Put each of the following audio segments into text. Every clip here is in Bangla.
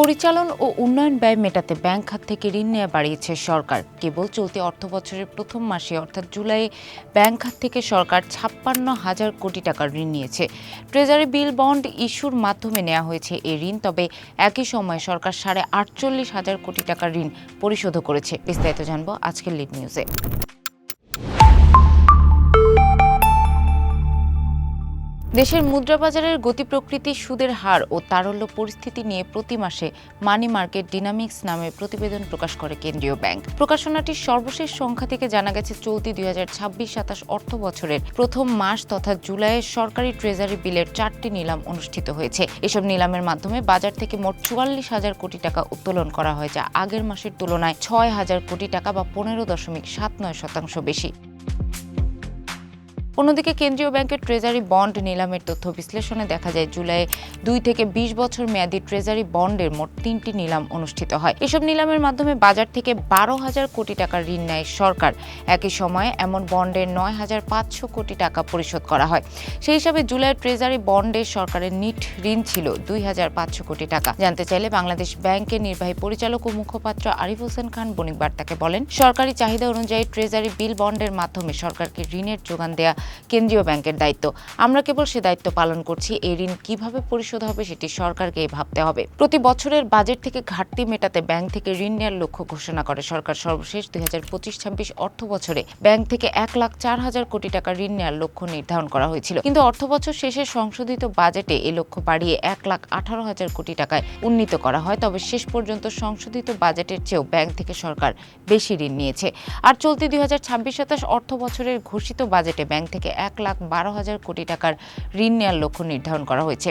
পরিচালন ও উন্নয়ন ব্যয় মেটাতে ব্যাংক খাত থেকে ঋণ নেওয়া বাড়িয়েছে সরকার। কেবল চলতি অর্থবছরের প্রথম মাসে অর্থাৎ জুলাইয়ে ব্যাংক খাত থেকে সরকার ৫৬,০০০ কোটি টাকার ঋণ নিয়েছে। ট্রেজারি বিল বন্ড ইস্যুর মাধ্যমে নেওয়া হয়েছে এই ঋণ। তবে একই সময়ে সরকার ৪৮,৫০০ কোটি টাকার ঋণ পরিশোধও করেছে। বিস্তারিত জানবো আজকের লিড নিউজে। দেশের মুদ্রাবাজারের গতি প্রকৃতি, সুদের হার ও তারল্য পরিস্থিতি নিয়ে প্রতি মাসে মানি মার্কেট ডিনামিক্স নামে প্রতিবেদন প্রকাশ করে কেন্দ্রীয় ব্যাংক। প্রকাশনাটির সর্বশেষ সংখ্যা থেকে জানা গেছে, চলতি ২০২৬-২৭ অর্থ বছরের প্রথম মাস তথা জুলাইয়ে সরকারি ট্রেজারি বিলের ৪টি নিলাম অনুষ্ঠিত হয়েছে। এসব নিলামের মাধ্যমে বাজার থেকে মোট ৪৪,০০০ কোটি টাকা উত্তোলন করা হয়, যা আগের মাসের তুলনায় ৬,০০০ কোটি টাকা বা ১৫.৭৯% বেশি। অন্যদিকে কেন্দ্রীয় ব্যাংকের ট্রেজারি বন্ড নিলামের তথ্য বিশ্লেষণে দেখা যায়, জুলাইয়ে ২ থেকে ২০ বছর মেয়াদী ট্রেজারি বন্ডের মোট ৩টি নিলাম অনুষ্ঠিত হয়। এসব নিলামের মাধ্যমে বাজার থেকে ১২,০০০ কোটি টাকার ঋণ নেয় সরকার। একই সময়ে এমন বন্ডের ৯,৫০০ কোটি টাকা পরিশোধ করা হয়। সেই হিসাবে জুলাইয়ের ট্রেজারি বন্ডে সরকারের নিট ঋণ ছিল ২,৫০০ কোটি টাকা। জানতে চাইলে বাংলাদেশ ব্যাংকের নির্বাহী পরিচালক ও মুখপাত্র আরিফ হোসেন খান বণিক বার্তাকে বলেন, সরকারি চাহিদা অনুযায়ী ট্রেজারি বিল বন্ডের মাধ্যমে সরকারকে ঋণের যোগান দেয়া কেন্দ্রীয় ব্যাংকের দায়িত্ব। আমরা কেবল সে দায়িত্ব পালন করছি। এই ঋণ কিভাবে পরিশোধ হবে সেটি সরকারকেই ভাবতে হবে। প্রতি বছরের বাজেট থেকে ঘাটতি মেটাতে ব্যাংক থেকে ঋণ নেওয়ার লক্ষ্য ঘোষণা করে সরকার। সর্বশেষ ২০২৫-২৬ অর্থ বছরে ব্যাংক থেকে ১,০৪,০০০ কোটি টাকা ঋণ নেওয়ার লক্ষ্য নির্ধারণ করা হয়েছিল। কিন্তু অর্থবছর শেষে সংশোধিত বাজেটে এই লক্ষ্য বাড়িয়ে ১,১৮,০০০ কোটি টাকায় উন্নীত করা হয়। তবে শেষ পর্যন্ত সংশোধিত বাজেটের চেয়েও ব্যাংক থেকে সরকার বেশি ঋণ নিয়েছে। আর চলতি ২০২৬-২৭ অর্থ বছরের ঘোষিত বাজেটে ব্যাংক থেকে ১,১২,০০০ কোটি টাকার ঋণ নেওয়ার লক্ষ্য নির্ধারণ করা হয়েছে।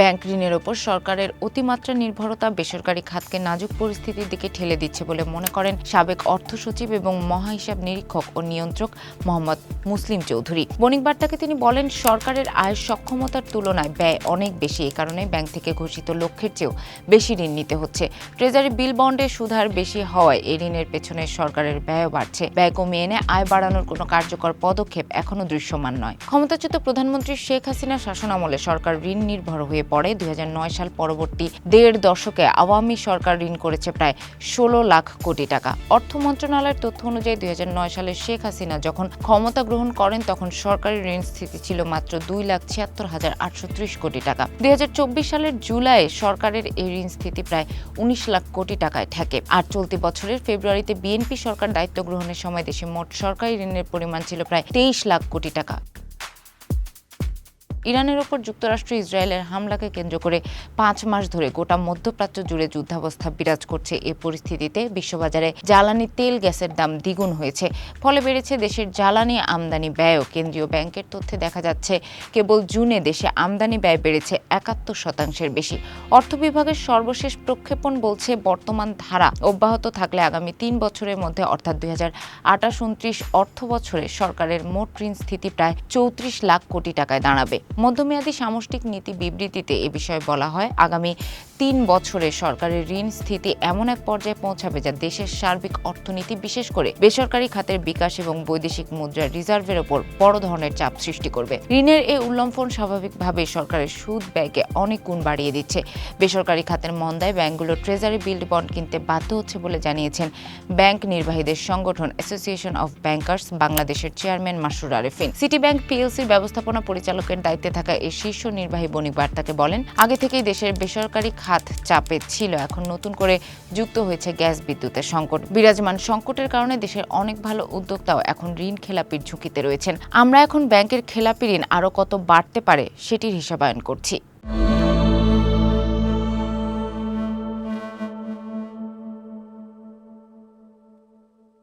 ব্যাংক ঋণের ওপর সরকারের অতিমাত্রা নির্ভরতা বেসরকারি খাতকে নাজুক পরিস্থিতির দিকে ঠেলে দিচ্ছে বলে মনে করেন সাবেক অর্থ সচিব এবং মহাহিসাব নিরীক্ষক ও নিয়ন্ত্রক মোহাম্মদ মুসলিম চৌধুরী। বণিক বার্তাকে তিনি বলেন, সরকারের আয়ের সক্ষমতার তুলনায় ব্যয় অনেক বেশি। এই কারণে ব্যাংক থেকে ঘোষিত লক্ষ্যের চেয়েও বেশি ঋণ নিতে হচ্ছে। ট্রেজারি বিল বন্ডের সুদহার বেশি হওয়ায় এই ঋণের পেছনে সরকারের ব্যয়ও বাড়ছে। ব্যয় কমিয়ে এনে আয় বাড়ানোর কোনো কার্যকর পদক্ষেপ এখনো দৃশ্যমান নয়। ক্ষমতাচ্যুত প্রধানমন্ত্রী শেখ হাসিনার শাসনামলে সরকার ঋণ নির্ভর হয়ে পড়ে। ২০০৯ সাল পরবর্তী দেড় দশকে আওয়ামী সরকার ঋণ করেছে প্রায় ১৬ লাখ কোটি টাকা। অর্থ মন্ত্রণালয়ের তথ্য অনুযায়ী ২০০৯ সালে শেখ হাসিনা যখন ক্ষমতা গ্রহণ করেন, তখন সরকারি ঋণ স্থিতি ছিল মাত্র ২,৭৬,৮৩০ কোটি টাকা। ২০২৪ সালের জুলাইয়ে সরকারের এই ঋণ স্থিতি প্রায় ১৯ লাখ কোটি টাকায় ঠেকে। আর চলতি বছরের ফেব্রুয়ারিতে বিএনপি সরকার দায়িত্ব গ্রহণের সময় দেশে মোট সরকারি ঋণের পরিমাণ ছিল প্রায় ২৩ লাখ কোটি টাকা। ইরানের ওপর যুক্তরাষ্ট্র ইসরায়েলের হামলাকে কেন্দ্র করে ৫ মাস ধরে গোটা মধ্যপ্রাচ্য জুড়ে যুদ্ধাবস্থা বিরাজ করছে। এই পরিস্থিতিতে বিশ্ববাজারে জ্বালানি তেল গ্যাসের দাম দ্বিগুণ হয়েছে। ফলে বেড়েছে দেশের জ্বালানি আমদানি ব্যয়ও। কেন্দ্রীয় ব্যাংকের তথ্যে দেখা যাচ্ছে, কেবল জুনে দেশে আমদানি ব্যয় বেড়েছে ৭১% বেশি। অর্থ বিভাগের সর্বশেষ প্রক্ষেপণ বলছে, বর্তমান ধারা অব্যাহত থাকলে আগামী ৩ বছরের মধ্যে অর্থাৎ ২০২৮-২৯ অর্থ বছরে সরকারের মোট ঋণ স্থিতি প্রায় ৩৪ লাখ কোটি টাকায় দাঁড়াবে। মধ্যমেয়াদী সামষ্টিক নীতি বিবৃতিতে এ বিষয়ে বলা হয়, আগামী ৩ বছরে সরকারের ঋণ স্থিতি এমন এক পর্যায়ে পৌঁছাবে যা দেশের সার্বিক অর্থনীতি, বিশেষ করে বেসরকারি খাতের বিকাশ এবং বৈদেশিক মুদ্রার রিজার্ভের ওপর বড় ধরনের চাপ সৃষ্টি করবে। ঋণের এই উল্লম্ফন স্বাভাবিকভাবে সরকারের সুদ ব্যয়কে অনেক গুণ বাড়িয়ে দিচ্ছে। বেসরকারি খাতের মন্দায় ব্যাংকগুলো ট্রেজারি বিল বন্ড কিনতে বাধ্য হচ্ছে বলে জানিয়েছেন ব্যাংক নির্বাহীদের সংগঠন অ্যাসোসিয়েশন অফ ব্যাংকার্স বাংলাদেশের chairman Masrur Arefin. City bank পিএলসির ব্যবস্থাপনা পরিচালকের দায়িত্বে থাকা এই শীর্ষ নির্বাহী বণিক বার্তাকে বলেন, আগে থেকেই দেশের বেসরকারি খাত চাপে ছিল। এখন নতুন করে যুক্ত হয়েছে গ্যাস বিদ্যুতের সংকট। বিরাজমান সংকটের কারণে দেশের অনেক ভালো উদ্যোক্তাও এখন ঋণ খেলাপির ঝুঁকিতে রয়েছেন। আমরা এখন ব্যাংকের খেলাপি ঋণ আরও কত বাড়তে পারে সেটির হিসাবায়ন করছি।